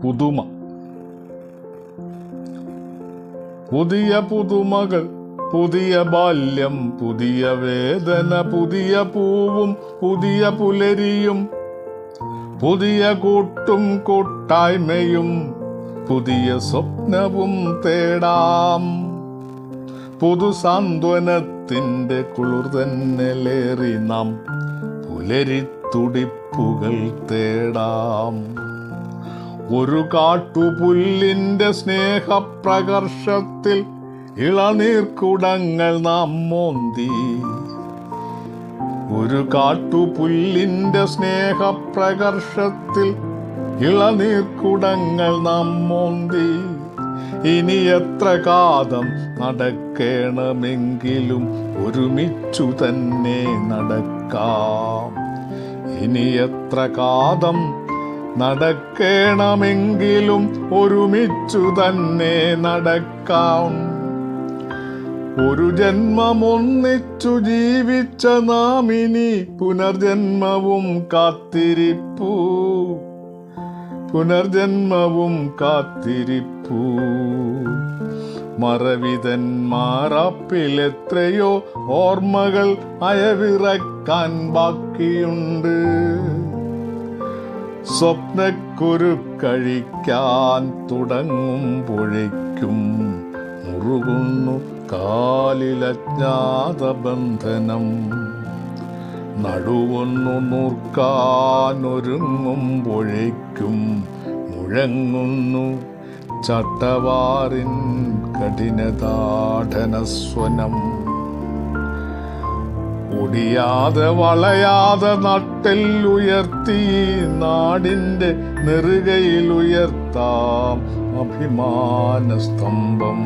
പുതുമ. പുതിയ പുതുമകൾ, പുതിയ ബാല്യം, പുതിയ വേദന, പുതിയ പൂവും പുതിയ പുലരിയും, പുതിയ കൂട്ടും കൂട്ടായ്മയും, പുതിയ സ്വപ്നവും തേടാം. പുതു സാന്ത്വനത്തിൻ്റെ കുളിർ തന്നെലേറി നാം പുലരിത്തുടിപ്പുകൾ തേടാം. ഒരു കാട്ടുപുല്ലിൻ്റെ സ്നേഹപ്രകർഷത്തിൽ ഇളനീർക്കുടങ്ങൾ നാം മോന്തി. ഒരു കാട്ടുപുല്ലിൻ്റെ സ്നേഹപ്രകർഷത്തിൽ ഇളനീർക്കുടങ്ങൾ നാം മോന്തി. ഇനി എത്ര കാലം നടക്കണമെങ്കിലും ഒരുമിച്ചു തന്നെ നടക്കാം. ഇനി എത്ര കാലം നടക്കണമെങ്കിലും ഒരുമിച്ചു തന്നെ നടക്കാം. ഒരു ജന്മം ഒന്നിച്ചു ജീവിച്ച നാം ഇനി പുനർജന്മവും കാത്തിരിപ്പൂ, പുനർജന്മവും കാത്തിരിപ്പൂ. മറവിതന്മാരാപ്പിലെത്രയോ ഓർമ്മകൾ അയവിറക്കാൻ ബാക്കിയുണ്ട്. സ്വപ്നക്കുരുക്കഴിക്കാൻ തുടങ്ങുമ്പോഴേക്കും മുറുകുന്നു കാലിലജ്ഞാത ബന്ധനം. നടുവൊന്നു നൂർക്കാനൊരുങ്ങുമ്പോഴേക്കും മുഴങ്ങുന്നു ചട്ടവാറിൻ കഠിനതാഠനസ്വനം. ഒടിയാതെ വളയാതെ നട്ടെല്ലുയർത്തി നാടിൻ്റെ നെറുകയിലുയർത്താം അഭിമാനസ്തംഭം.